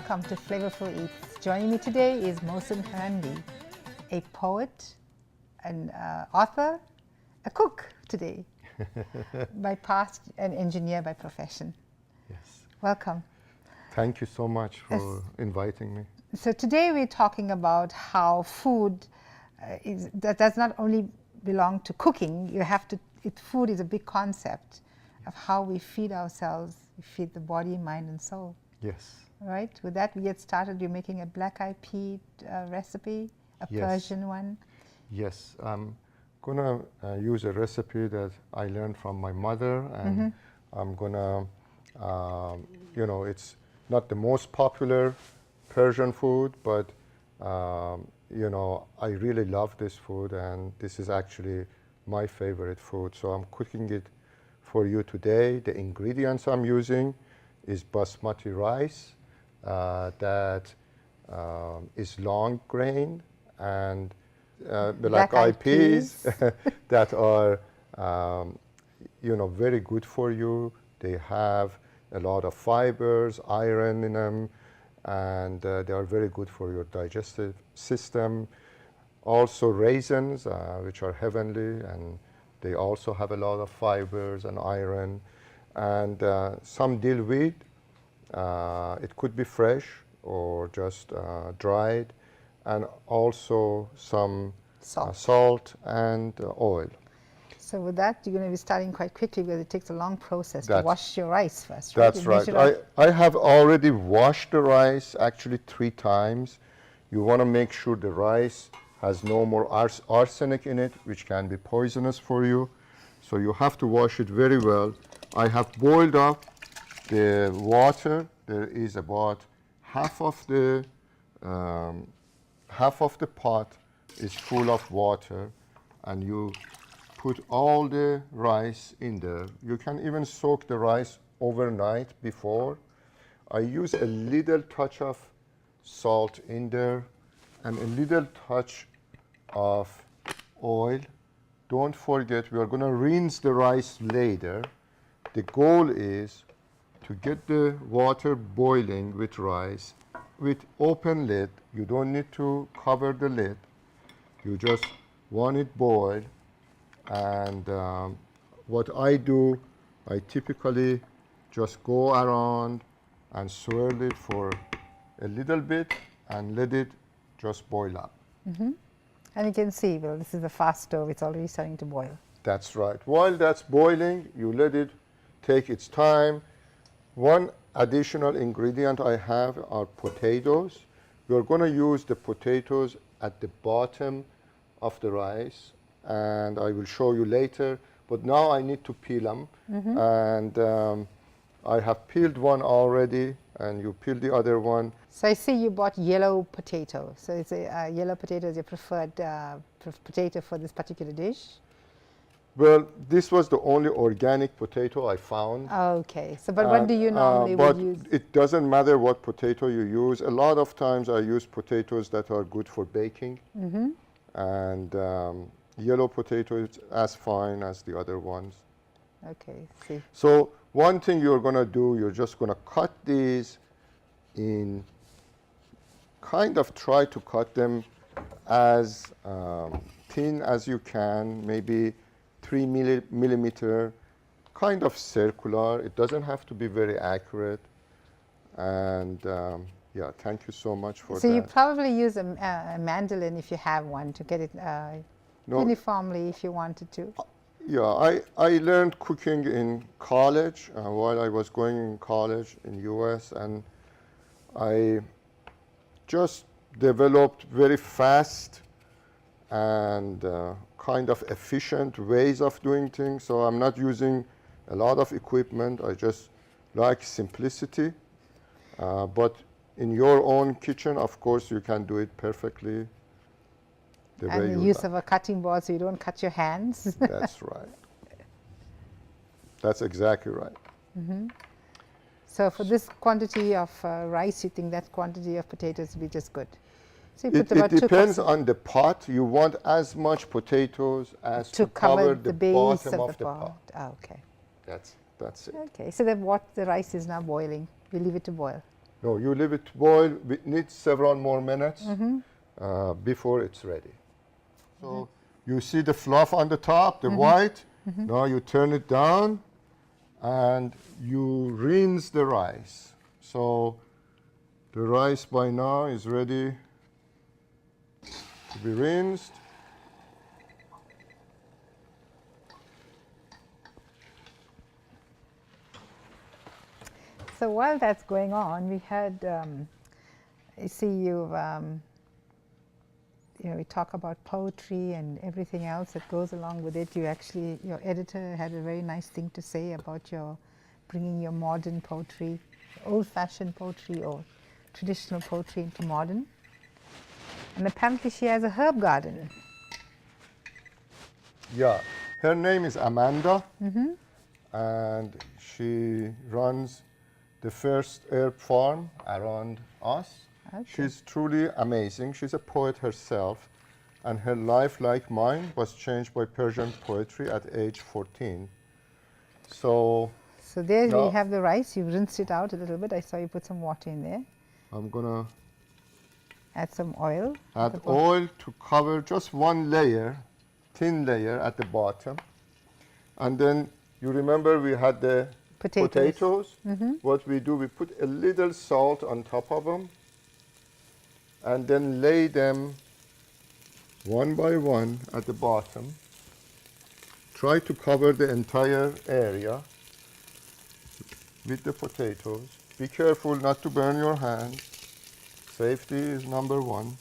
welcome to Flavourful Eats. Joining me today is Mohsen Harandi, a poet, an author, a cook today, by past, an engineer by profession. Yes. Welcome. Thank you so much for inviting me. So today we're talking about how food that does not only belong to cooking. Food is a big concept of how we feed ourselves, we feed the body, mind, and soul. Yes. Right. With that, we get started. You're making a black-eyed pea recipe, a Persian one. Yes. I'm gonna use a recipe that I learned from my mother, and I'm gonna, it's not the most popular Persian food, but I really love this food, and this is actually my favorite food. So I'm cooking it for you today. The ingredients I'm using is basmati rice that is long grain, and black-eyed peas that are very good for you. They have a lot of fibers, iron in them, and they are very good for your digestive system. Also raisins, which are heavenly, and they also have a lot of fibers and iron. And some dill-weed. It could be fresh or just dried, and also some salt and oil. So with that, you're going to be starting quite quickly because it takes a long process to wash your rice first, right? That's right. I have already washed the rice actually 3 times. You want to make sure the rice has no more arsenic in it, which can be poisonous for you. So you have to wash it very well. I have boiled up the water. There is about half of the pot is full of water, and you put all the rice in there. You can even soak the rice overnight before. I use a little touch of salt in there and a little touch of oil. Don't forget, we are going to rinse the rice later. The goal is to get the water boiling with rice with open lid. You don't need to cover the lid. You just want it boiled. And what I do, I typically just go around and swirl it for a little bit and let it just boil up. And you can see, well, this is a fast stove. It's already starting to boil. That's right. While that's boiling, you let it take its time. One additional ingredient I have are potatoes. We're going to use the potatoes at the bottom of the rice, and I will show you later. But now I need to peel them, and I have peeled one already, and you peel the other one. So I see you bought yellow potato. So it's yellow potato is your preferred potato for this particular dish? Well, this was the only organic potato I found. Okay. So, but what do you normally would use? It doesn't matter what potato you use. A lot of times I use potatoes that are good for baking. And yellow potato is as fine as the other ones. Okay, see. So one thing you're going to do, you're just going to cut these in, kind of try to cut them as thin as you can, maybe 3 millimeter, kind of circular. It doesn't have to be very accurate. And yeah, thank you so much for that. So you probably use a mandolin if you have one to get it uniformly if you wanted to. Yeah, I learned cooking in college while I was going in college in US, and I just developed very fast and kind of efficient ways of doing things. So I'm not using a lot of equipment. I just like simplicity. But in your own kitchen, of course, you can do it perfectly the way you like. And the use of a cutting board so you don't cut your hands. That's right. That's exactly right. So for this quantity of rice, you think that quantity of potatoes will be just good? So you It depends on the pot. You want as much potatoes as to cover the base bottom of the pot. pot. Oh, okay. That's it. Okay, so then what the rice is now boiling. We leave it to boil. No, you leave it to boil. It needs several more minutes before it's ready. So you see the fluff on the top, the white. Now you turn it down and you rinse the rice. So the rice by now is ready to be rinsed. So while that's going on, we had, I see you've, we talk about poetry and everything else that goes along with it. You actually, your editor had a very nice thing to say about your bringing your modern poetry, old-fashioned poetry or traditional poetry into modern. And apparently she has a herb garden. Yeah, her name is Amanda, and she runs the first herb farm around us. Okay. She's truly amazing. She's a poet herself, and her life, like mine, was changed by Persian poetry at age 14. So there now we have the rice. You rinsed it out a little bit. I saw you put some water in there. I'm gonna Add some oil. add oil to cover just one layer, thin layer at the bottom. And then you remember we had the potatoes. What we do, we put a little salt on top of them and then lay them one by one at the bottom. Try to cover the entire area with the potatoes. Be careful not to burn your hands. Safety is number one.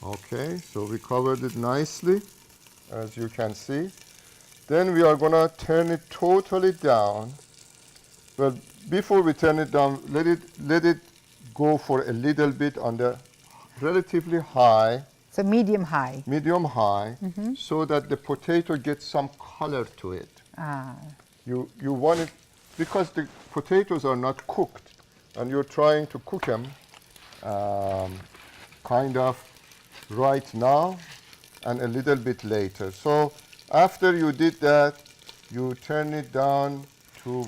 Okay, so we covered it nicely, as you can see. Then we are gonna turn it totally down. Well, before we turn it down, let it go for a little bit on the relatively high, So medium high. so that the potato gets some color to it. Ah. You want it, because the potatoes are not cooked, and you're trying to cook them kind of right now and a little bit later. So after you did that, you turn it down to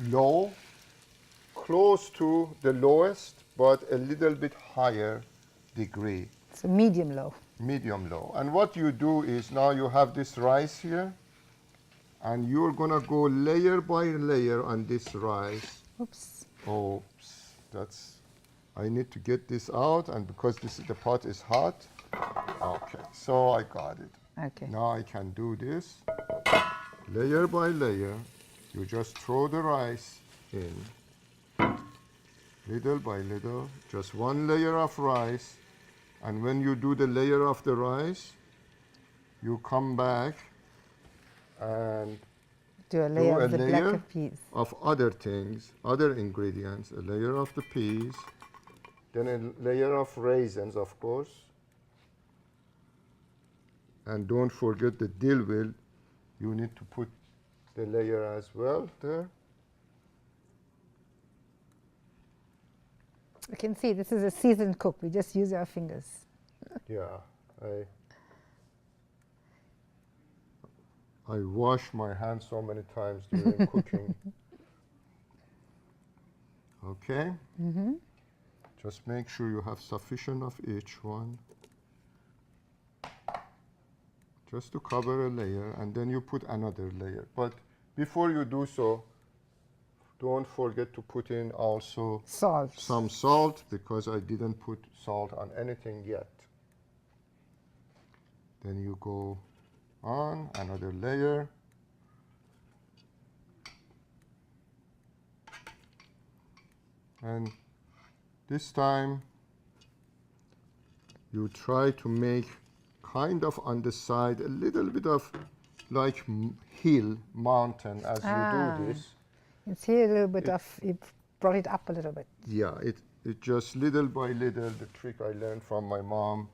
low, close to the lowest, but a little bit higher degree. So medium low. Medium low. And what you do is now you have this rice here, and you're gonna go layer by layer on this rice. Oops. Oops, I need to get this out, and because the pot is hot. Okay, so I got it. Okay. Now I can do this. Layer by layer, you just throw the rice in. Little by little, just one layer of rice. And when you do the layer of the rice, you come back and Do a layer of the black layer of peas. of other things, other ingredients, a layer of the peas, then a layer of raisins, of course. And don't forget the dill-weed. You need to put the layer as well there. You can see this is a seasoned cook. We just use our fingers. Yeah, I wash my hands so many times during cooking. Okay. Just make sure you have sufficient of each one. Just to cover a layer, and then you put another layer. But before you do so, don't forget to put in also Salt. some salt, because I didn't put salt on anything yet. Then you go on another layer. And this time you try to make kind of on the side a little bit of like hill, mountain as you do this. You see a little bit of, you brought it up a little bit. Yeah, it just little by little, the trick I learned from my mom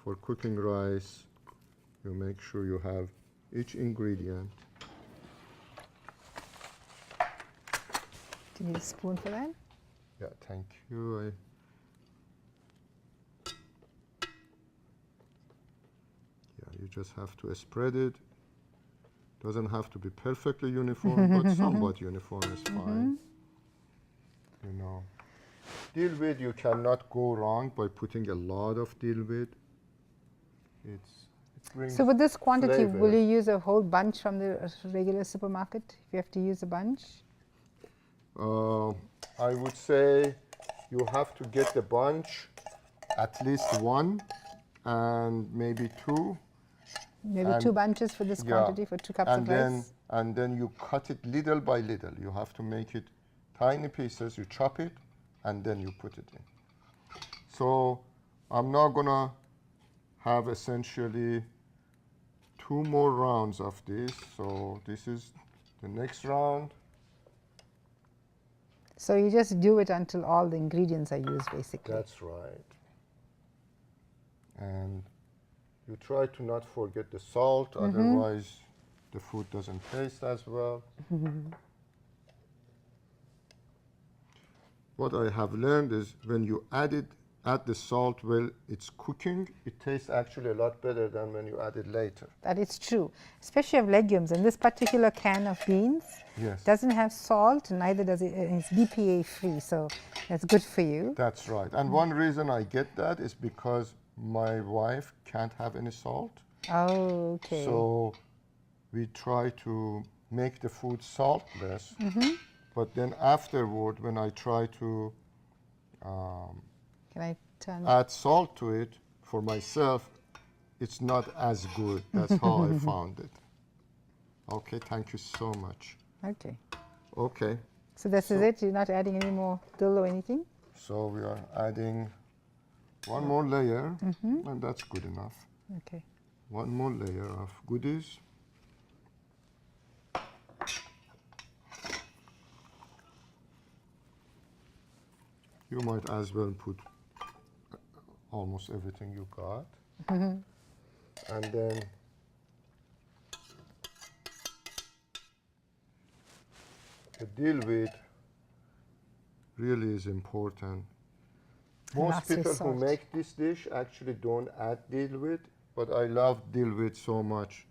for cooking rice. You make sure you have each ingredient. Do you need a spoon for that? Yeah, thank you. Yeah, you just have to spread it. Doesn't have to be perfectly uniform, but somewhat uniform is fine. You know, dill-weed, you cannot go wrong by putting a lot of dill-weed. It brings So with this quantity, flavor. will you use a whole bunch from the regular supermarket if you have to use a bunch? I would say you have to get the bunch, at least one, and maybe two. Maybe And- 2 bunches for this quantity, for 2 cups of rice? And then you cut it little by little. You have to make it tiny pieces. You chop it, and then you put it in. So I'm now gonna have essentially 2 more rounds of this. So this is the next round. So you just do it until all the ingredients are used, basically. That's right. And you try to not forget the salt, otherwise the food doesn't taste as well. What I have learned is when you add the salt while it's cooking, it tastes actually a lot better than when you add it later. That is true, especially of legumes. And this particular can of beans Yes. doesn't have salt, neither does it. It's BPA free, so that's good for you. That's right. And one reason I get that is because my wife can't have any salt. Oh, okay. So we try to make the food saltless. But then afterward, when I try to Can I turn? add salt to it for myself, it's not as good. That's how I found it. Okay, thank you so much. Okay. Okay, So this is it? You're not adding any more dill or anything? so we are adding one more layer, and that's good enough. Okay. One more layer of goodies. You might as well put almost everything you got. And then the dill-weed really is important. Most Lots of people who salt. make this dish actually don't add dill-weed, but I love dill-weed so much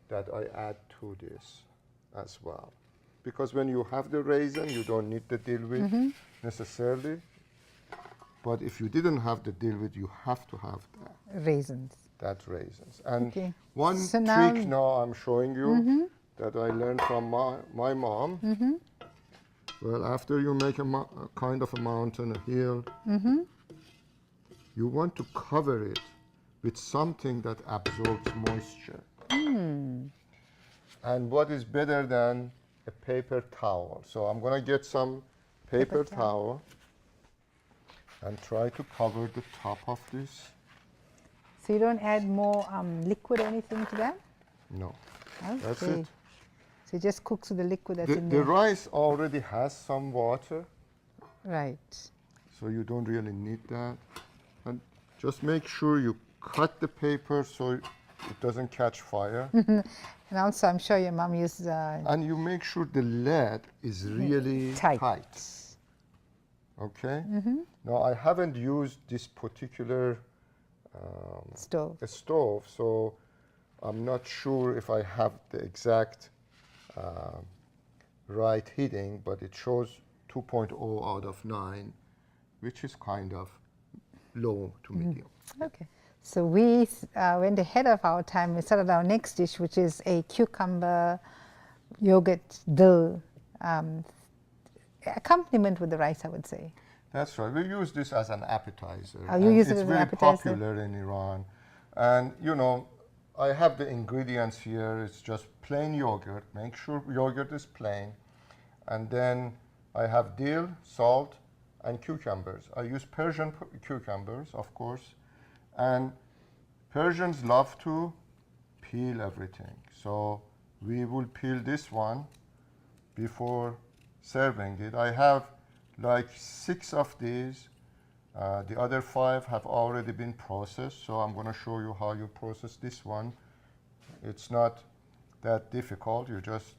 that I add to this as well. Because when you have the raisin, you don't need the dill-weed necessarily. But if you didn't have the dill-weed, you have to have Raisins. that raisins. And Okay. one So now- trick now I'm showing you that I learned from my mom. Well, after you make a kind of a mountain, a hill, you want to cover it with something that absorbs moisture. And what is better than a paper towel? So I'm going to get some paper towel and try to cover the top of this. So you don't add more liquid or anything to that? No, Okay. that's it. So it just cooks with the liquid that's in The there. rice already has some water, Right. so you don't really need that. And just make sure you cut the paper so it doesn't catch fire. And also, I'm sure your mom uses And you make sure the lead is really tight. Okay? Now, I haven't used this particular stove. stove, so I'm not sure if I have the exact right heating, but it shows 2.0 out of 9, which is kind of low to medium. Okay. So we went ahead of our time. We started our next dish, which is a cucumber yogurt dill accompaniment with the rice, I would say. That's right. We use this as an appetizer. Oh, you and use it it's as an very appetizer? popular in Iran. And, you know, I have the ingredients here. It's just plain yogurt. Make sure yogurt is plain. And then I have dill, salt, and cucumbers. I use Persian cucumbers, of course. And Persians love to peel everything. So we will peel this one before serving it. I have like 6 of these. The other 5 have already been processed, so I'm going to show you how you process this one. It's not that difficult. You just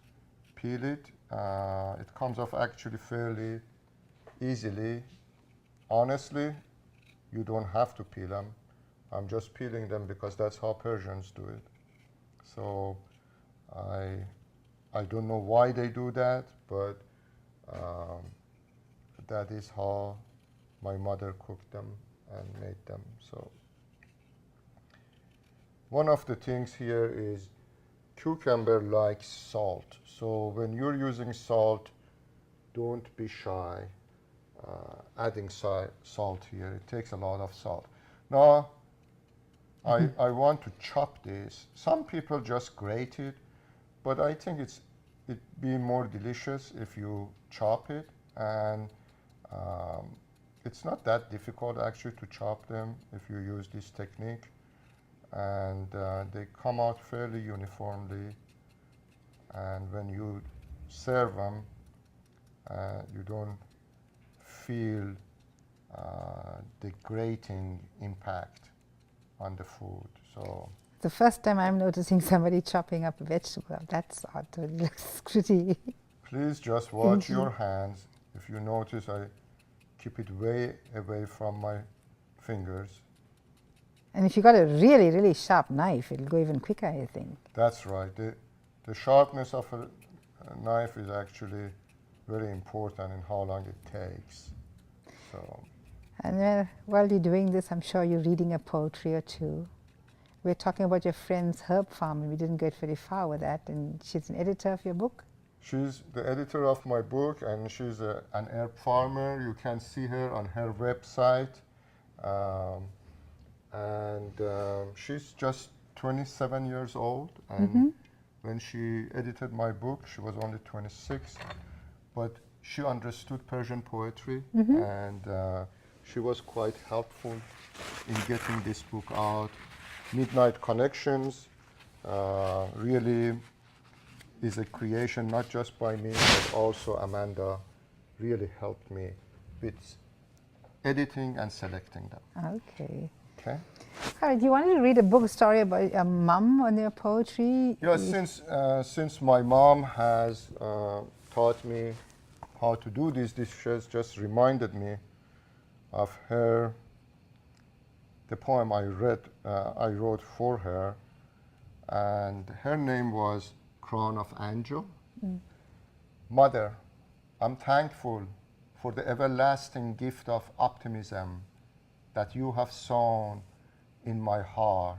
peel it. It comes off actually fairly easily. Honestly, you don't have to peel them. I'm just peeling them because that's how Persians do it. So I don't know why they do that, but that is how my mother cooked them and made them. So one of the things here is cucumber likes salt. So when you're using salt, don't be shy adding salt here. It takes a lot of salt. Now, I want to chop this. Some people just grate it, but I think it'd be more delicious if you chop it. And it's not that difficult actually to chop them if you use this technique. And they come out fairly uniformly. And when you serve them, you don't feel the grating impact on the food. So the first time I'm noticing somebody chopping up a vegetable. That's odd. It looks pretty. Please just watch your hands. If you notice, I keep it way away from my fingers. And if you got a really, really sharp knife, it'll go even quicker, I think. That's right. The sharpness of a knife is actually very important in how long it takes. So. And while you're doing this, I'm sure you're reading a poetry or two. We're talking about your friend's herb farm, and we didn't get very far with that. And she's an editor of your book? She's the editor of my book, and she's an herb farmer. You can see her on her website. She's just 27 years old. And when she edited my book, she was only 26. But she understood Persian poetry, and she was quite helpful in getting this book out. Midnight Connections really is a creation not just by me, but also Amanda really helped me with editing and selecting them. Okay. Okay. All right, you wanted to read a book story about your mom and your poetry? Yeah, since my mom has taught me how to do these dishes, just reminded me of her, the poem I wrote for her, and her name was Crown of Angel. Mother, I'm thankful for the everlasting gift of optimism that you have sown in my heart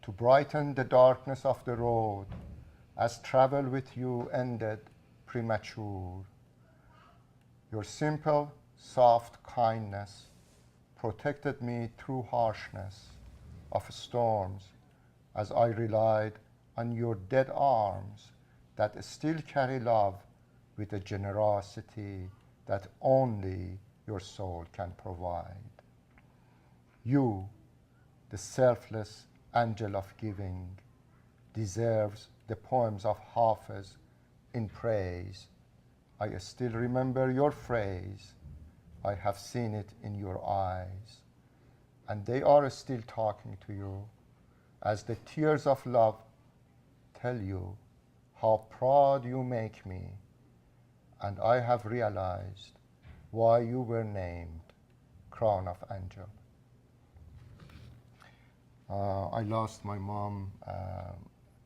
to brighten the darkness of the road as travel with you ended premature. Your simple, soft kindness protected me through harshness of storms as I relied on your dead arms that still carry love with a generosity that only your soul can provide. You, the selfless angel of giving, deserves the poems of Hafiz in praise. I still remember your phrase. I have seen it in your eyes. And they are still talking to you as the tears of love tell you how proud you make me. And I have realized why you were named Crown of Angel. I lost my mom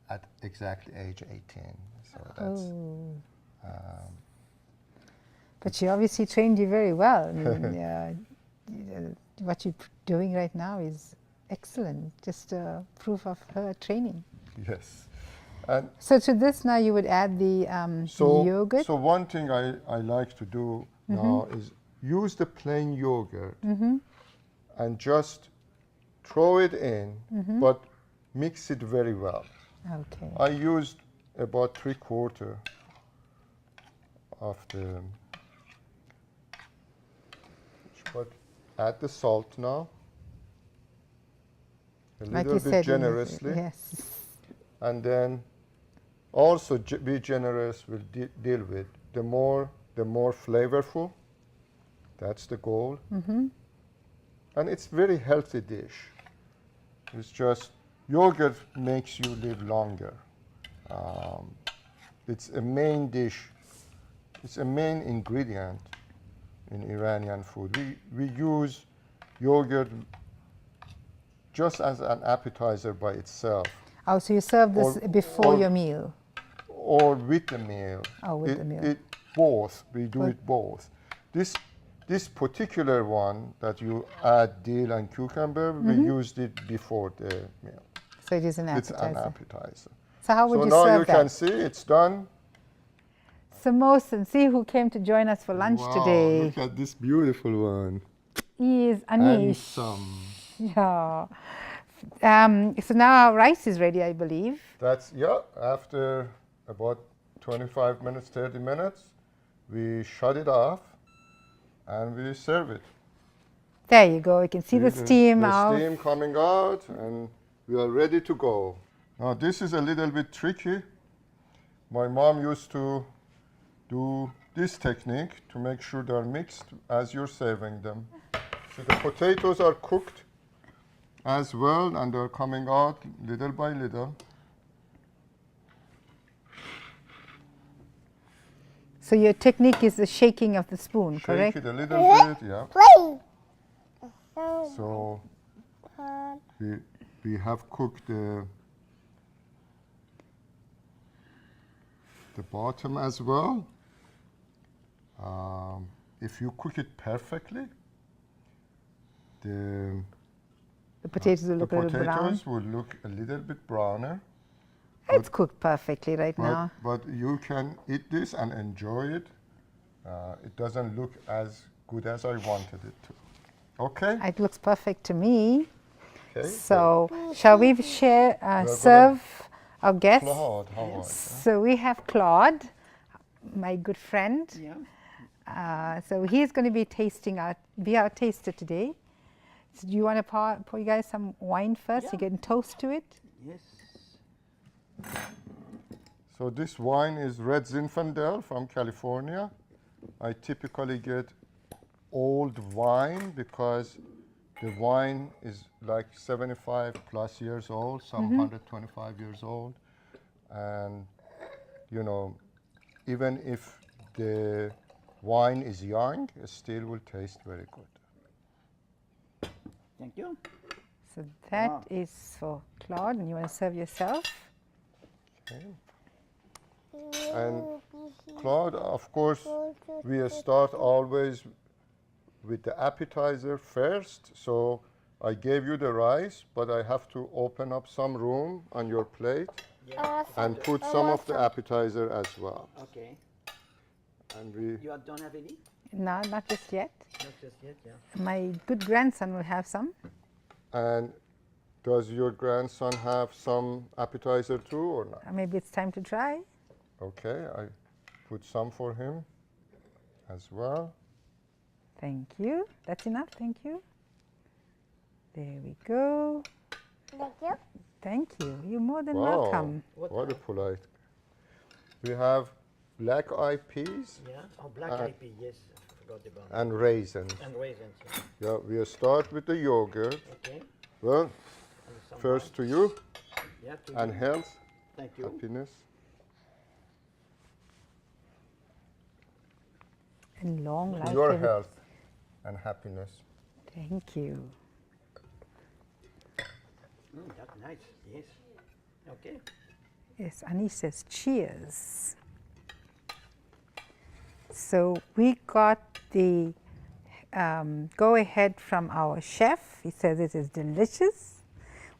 at exactly age 18. So that's. But she obviously trained you very well. I mean, what you're doing right now is excellent. Just proof of her training. Yes. And so to this now you would add the yogurt? So one thing I like to do now is use the plain yogurt and just throw it in, but mix it very well. Okay. I used about 3/4 of the, but add the salt now, a like little you bit said, generously. Yes. And then also be generous with dill-weed. The more flavorful. That's the goal. And it's very healthy dish. It's just yogurt makes you live longer. It's a main dish. It's a main ingredient in Iranian food. We use yogurt just as an appetizer by itself, Oh, so you serve this Or- before or- your meal? or with the meal. Oh, with the meal. Both. We do it both. This particular one that you add dill and cucumber, we used it before the meal. So it is an It's appetizer. an appetizer. So how would So you now serve you that? can see it's done. So Mohsen, see who came to join us for lunch Wow, today. look at this beautiful one. He is And Anish. some. Yeah. So now our rice is ready, I believe. That's, yeah, after about 25 minutes, 30 minutes, we shut it off and we serve it. There you go. You can see the steam out. The steam coming out, and we are ready to go. Now this is a little bit tricky. My mom used to do this technique to make sure they're mixed as you're serving them. So the potatoes are cooked as well, and they're coming out little by little. So your technique is the shaking of the spoon, correct? Shake it a little bit, yeah. So we have cooked the bottom as well. If you cook it perfectly, the potatoes will look a little brown. potatoes will look a little bit browner. It's cooked perfectly right now. But you can eat this and enjoy it. It doesn't look as good as I wanted it to. Okay? It looks perfect to me. Okay. So shall we serve our guests? Claude, how are you? So we have Claude, my good friend. Yeah. So he's going to be be our taster today. So do you want to pour you guys some wine first? Yeah. You can toast to it. Yes. So this wine is Red Zinfandel from California. I typically get old wine because the wine is like 75 plus years old, some 125 years old. And, you know, even if the wine is young, it still will taste very good. Thank you. So that Wow. is for Claude, and you want to serve yourself? Okay. And Claude, of course, we start always with the appetizer first. So I gave you the rice, but I have to open up some room on your plate and put some of the appetizer as well. Okay. And we, You don't have any? No, not just yet. Not just yet, yeah. My good grandson will have some. and does your grandson have some appetizer too or not? Maybe it's time to try. Okay, I put some for him as well. Thank you. That's enough. Thank you. There we go. Thank you. Thank you. You're more than Wow, welcome. what a polite. We have black eyed peas Yeah. Oh, black eyed pea, yes. I forgot about that. and raisins. And raisins, yeah. Yeah, we start with the yogurt. Okay. Well, And some first to wine. you Yeah, to and you. health, Thank you. happiness. And long life. Your every- health and happiness. Thank you. That's nice, yes. Okay. Yes, Anish says cheers. So we got the go ahead from our chef. He says it is delicious.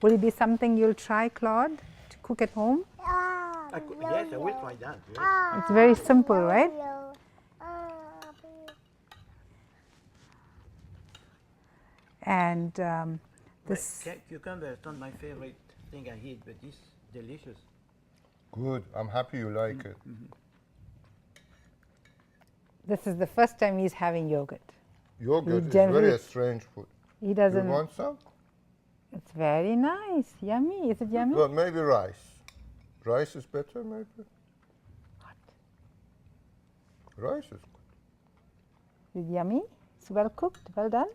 Will it be something you'll try, Claude, to cook at home? Yes, I will try that, yes. It's very simple, right? And this, Cucumber is not my favorite thing I eat, but it's delicious. Good, I'm happy you like it. this is the first time he's having yogurt. Yogurt is generally- very strange food. He You doesn't. want some? It's very nice. Yummy. Is it yummy? Well, maybe rice. Rice is better, maybe? Rice is good. Is it yummy? It's well cooked. Well done.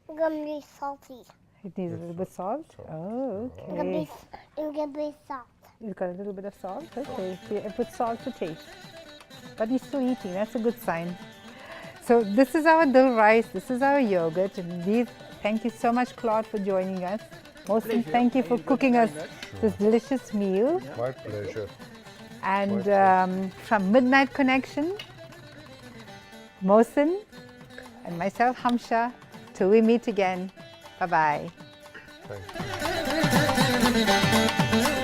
It's gonna be salty. It needs a little bit salt. Oh, It's gonna okay. it's gonna be salt. It's got a little bit of salt. Okay, so I put salt to taste. But he's still eating. That's a good sign. So this is our dill rice. This is our yogurt. And these Thank you so much, Claude, for joining us. Mohsen, Pleasure. thank you I for enjoyed cooking us very much. this delicious meal. My pleasure. And pleasure. from Midnight Connection, Mohsen and myself, Humsha, till we meet again. Bye-bye. Thank you.